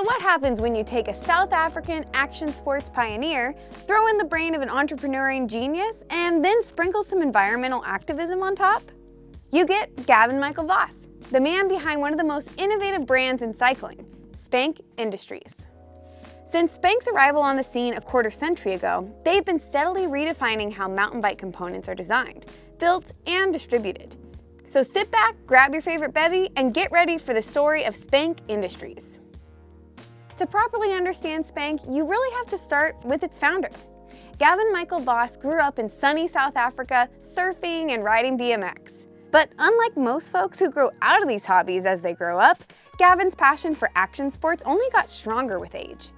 So what happens when you take a South African action sports pioneer, throw in the brain of an entrepreneuring genius, and then sprinkle some environmental activism on top? You get Gavin Michael Vos, the man behind one of the most innovative brands in cycling, Spank Industries. Since Spank's arrival on the scene a quarter century ago, they've been steadily redefining how mountain bike components are designed, built, and distributed. So sit back, grab your favorite bevy, and get ready for the story of Spank Industries. To properly understand Spank, you really have to start with its founder. Gavin Michael Vos grew up in sunny South Africa, surfing and riding BMX. But unlike most folks who grow out of these hobbies as they grow up, Gavin's passion for action sports only got stronger with age.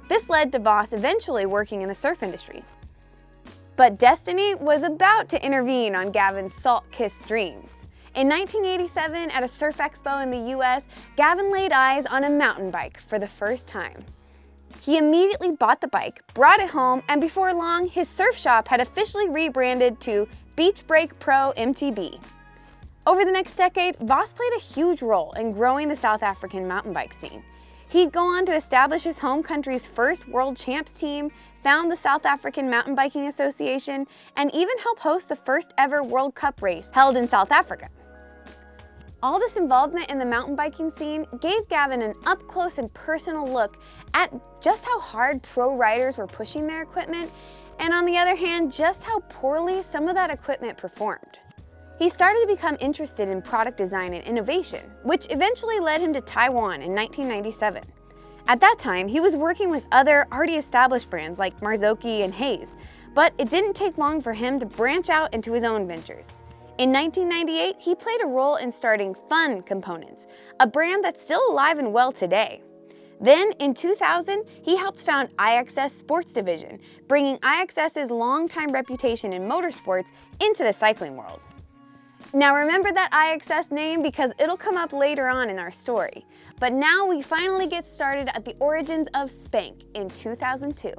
This led to Vos eventually working in the surf industry. But destiny was about to intervene on Gavin's salt-kissed dreams. In 1987, at a surf expo in the US, Gavin laid eyes on a mountain bike for the first time. He immediately bought the bike, brought it home, and before long, his surf shop had officially rebranded to Beach Break Pro MTB. Over the next decade, Vos played a huge role in growing the South African mountain bike scene. He'd go on to establish his home country's first world champs team, found the South African Mountain Biking Association, and even help host the first ever World Cup race held in South Africa. All this involvement in the mountain biking scene gave Gavin an up-close and personal look at just how hard pro riders were pushing their equipment, and on the other hand, just how poorly some of that equipment performed. He started to become interested in product design and innovation, which eventually led him to Taiwan in 1997. At that time, he was working with other already established brands like Marzocchi and Hayes, but it didn't take long for him to branch out into his own ventures. In 1998, he played a role in starting Fun Components, a brand that's still alive and well today. Then, in 2000, he helped found IXS Sports Division, bringing IXS's longtime reputation in motorsports into the cycling world. Now remember that IXS name because it'll come up later on in our story. But now we finally get started at the origins of Spank in 2002.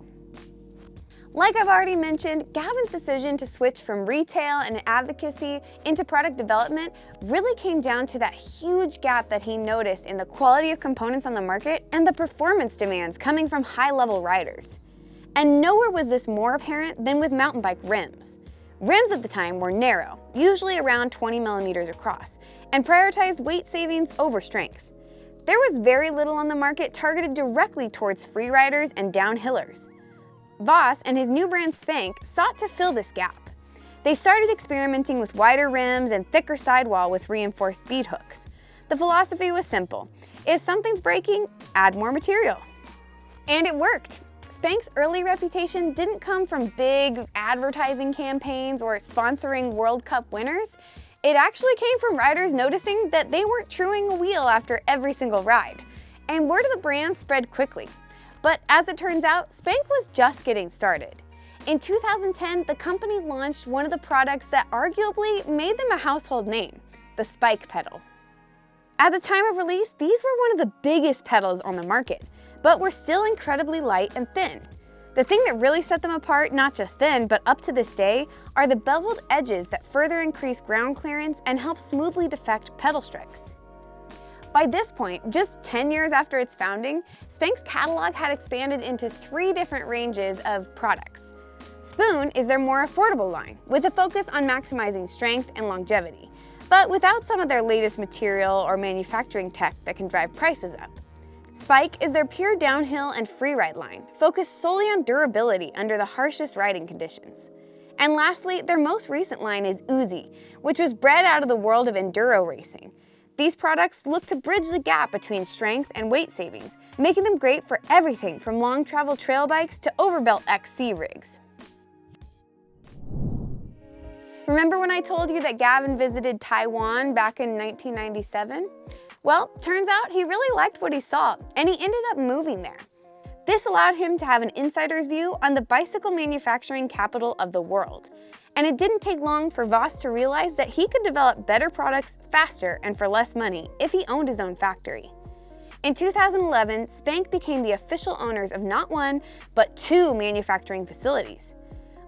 Like I've already mentioned, Gavin's decision to switch from retail and advocacy into product development really came down to that huge gap that he noticed in the quality of components on the market and the performance demands coming from high-level riders. And nowhere was this more apparent than with mountain bike rims. Rims at the time were narrow, usually around 20 millimeters across, and prioritized weight savings over strength. There was very little on the market targeted directly towards freeriders and downhillers. Vos and his new brand Spank sought to fill this gap. They started experimenting with wider rims and thicker sidewall with reinforced bead hooks. The philosophy was simple: if something's breaking, add more material. And it worked. Spank's early reputation didn't come from big advertising campaigns or sponsoring World Cup winners. It actually came from riders noticing that they weren't truing a wheel after every single ride. And word of the brand spread quickly. But as it turns out, Spank was just getting started. In 2010, the company launched one of the products that arguably made them a household name, the Spike pedal. At the time of release, these were one of the biggest pedals on the market, but were still incredibly light and thin. The thing that really set them apart, not just then, but up to this day, are the beveled edges that further increase ground clearance and help smoothly defect pedal strikes. By this point, just 10 years after its founding, Spank's catalog had expanded into 3 different ranges of products. Spoon is their more affordable line, with a focus on maximizing strength and longevity, but without some of their latest material or manufacturing tech that can drive prices up. Spike is their pure downhill and freeride line, focused solely on durability under the harshest riding conditions. And lastly, their most recent line is Uzi, which was bred out of the world of enduro racing. These products look to bridge the gap between strength and weight savings, making them great for everything from long travel trail bikes to overbelt XC rigs. Remember when I told you that Gavin visited Taiwan back in 1997? Well, turns out he really liked what he saw, and he ended up moving there. This allowed him to have an insider's view on the bicycle manufacturing capital of the world. And it didn't take long for Vos to realize that he could develop better products faster and for less money if he owned his own factory. In 2011, Spank became the official owners of not 1, but 2 manufacturing facilities.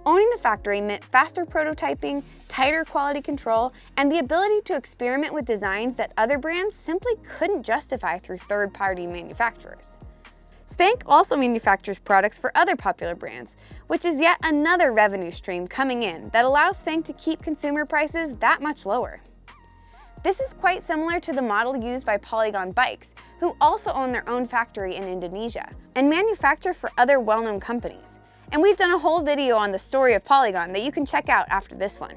Owning the factory meant faster prototyping, tighter quality control, and the ability to experiment with designs that other brands simply couldn't justify through third-party manufacturers. Spank also manufactures products for other popular brands, which is yet another revenue stream coming in that allows Spank to keep consumer prices that much lower. This is quite similar to the model used by Polygon Bikes, who also own their own factory in Indonesia and manufacture for other well-known companies. And we've done a whole video on the story of Polygon that you can check out after this one.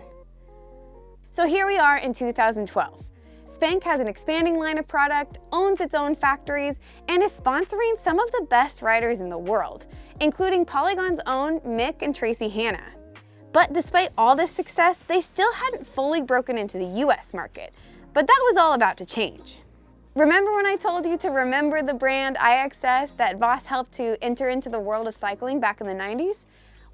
So here we are in 2012. Spank has an expanding line of product, owns its own factories, and is sponsoring some of the best riders in the world, including Polygon's own Mick and Tracy Hanna. But despite all this success, they still hadn't fully broken into the US market, but that was all about to change. Remember when I told you to remember the brand IXS that Vos helped to enter into the world of cycling back in the 90s?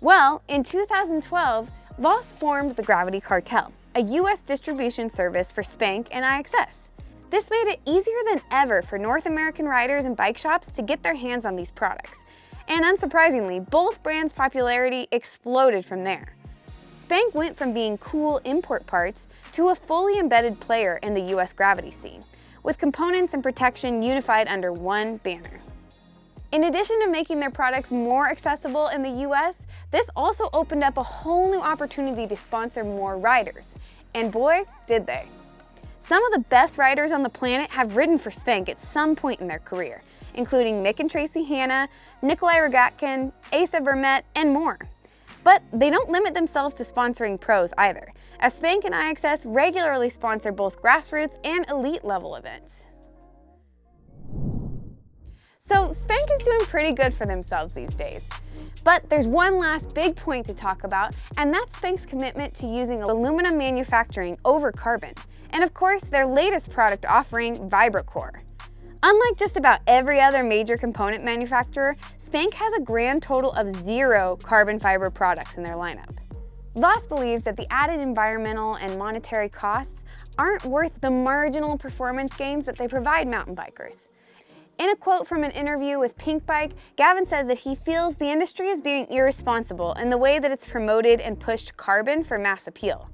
Well, in 2012, Vos formed the Gravity Cartel, a US distribution service for Spank and IXS. This made it easier than ever for North American riders and bike shops to get their hands on these products. And unsurprisingly, both brands' popularity exploded from there. Spank went from being cool import parts to a fully embedded player in the US gravity scene, with components and protection unified under one banner. In addition to making their products more accessible in the US, this also opened up a whole new opportunity to sponsor more riders. And boy, did they. Some of the best riders on the planet have ridden for Spank at some point in their career, including Mick and Tracy Hanna, Nikolai Rogatkin, Asa Vermette, and more. But they don't limit themselves to sponsoring pros either, as Spank and IXS regularly sponsor both grassroots and elite level events. So Spank is doing pretty good for themselves these days. But there's one last big point to talk about, and that's Spank's commitment to using aluminum manufacturing over carbon, and of course their latest product offering, VibraCore. Unlike just about every other major component manufacturer, Spank has a grand total of 0 carbon fiber products in their lineup. Vos believes that the added environmental and monetary costs aren't worth the marginal performance gains that they provide mountain bikers. In a quote from an interview with Pink Bike, Gavin says that he feels the industry is being irresponsible in the way that it's promoted and pushed carbon for mass appeal,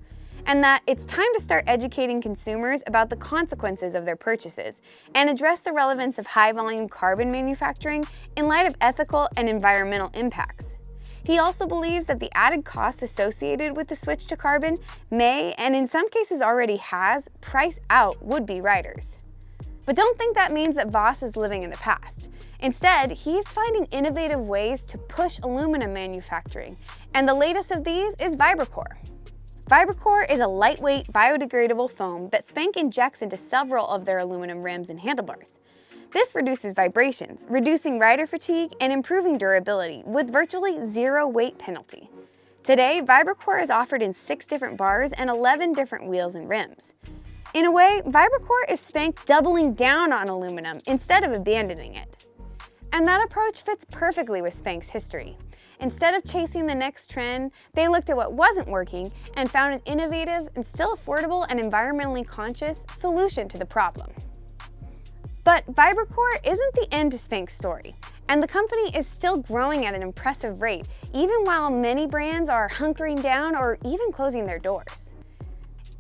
and that it's time to start educating consumers about the consequences of their purchases and address the relevance of high-volume carbon manufacturing in light of ethical and environmental impacts. He also believes that the added costs associated with the switch to carbon may, and in some cases already has, price out would-be riders. But don't think that means that Vos is living in the past. Instead, he's finding innovative ways to push aluminum manufacturing, and the latest of these is VibraCore. VibraCore is a lightweight, biodegradable foam that Spank injects into several of their aluminum rims and handlebars. This reduces vibrations, reducing rider fatigue and improving durability with virtually 0 weight penalty. Today, VibraCore is offered in 6 different bars and 11 different wheels and rims. In a way, VibraCore is Spank doubling down on aluminum instead of abandoning it. And that approach fits perfectly with Spank's history. Instead of chasing the next trend, they looked at what wasn't working and found an innovative and still affordable and environmentally conscious solution to the problem. But VibraCore isn't the end to Spank's story, and the company is still growing at an impressive rate, even while many brands are hunkering down or even closing their doors.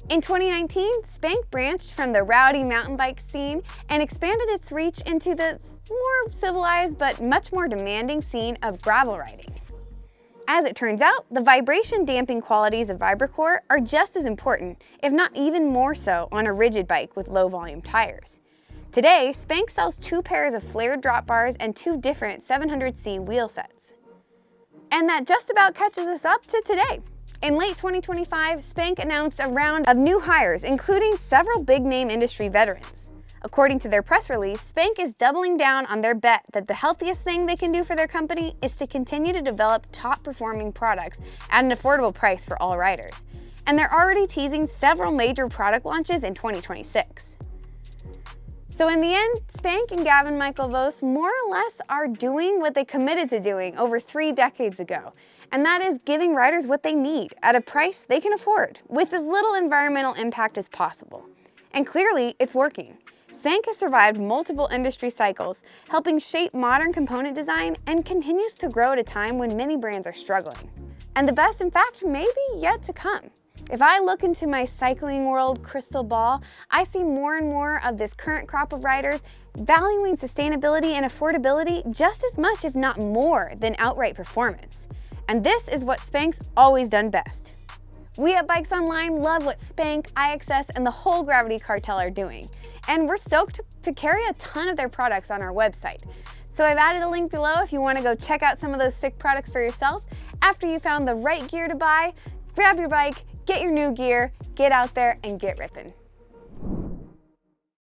In 2019, Spank branched from the rowdy mountain bike scene and expanded its reach into the more civilized but much more demanding scene of gravel riding. As it turns out, the vibration damping qualities of VibraCore are just as important, if not even more so, on a rigid bike with low volume tires. Today, Spank sells 2 pairs of flared drop bars and 2 different 700C wheel sets. And that just about catches us up to today. In late 2025, Spank announced a round of new hires, including several big-name industry veterans. According to their press release, Spank is doubling down on their bet that the healthiest thing they can do for their company is to continue to develop top-performing products at an affordable price for all riders. And they're already teasing several major product launches in 2026. So in the end, Spank and Gavin Michael Vos more or less are doing what they committed to doing over 3 decades ago, and that is giving riders what they need at a price they can afford, with as little environmental impact as possible. And clearly, it's working. Spank has survived multiple industry cycles, helping shape modern component design, and continues to grow at a time when many brands are struggling. And the best, in fact, may be yet to come. If I look into my cycling world crystal ball, I see more and more of this current crop of riders valuing sustainability and affordability just as much, if not more, than outright performance. And this is what Spank's always done best. We at BikesOnline love what Spank, IXS, and the whole Gravity cartel are doing. And we're stoked to carry a ton of their products on our website. So I've added a link below if you want to go check out some of those sick products for yourself. After you found the right gear to buy, grab your bike, get your new gear, get out there and get ripping.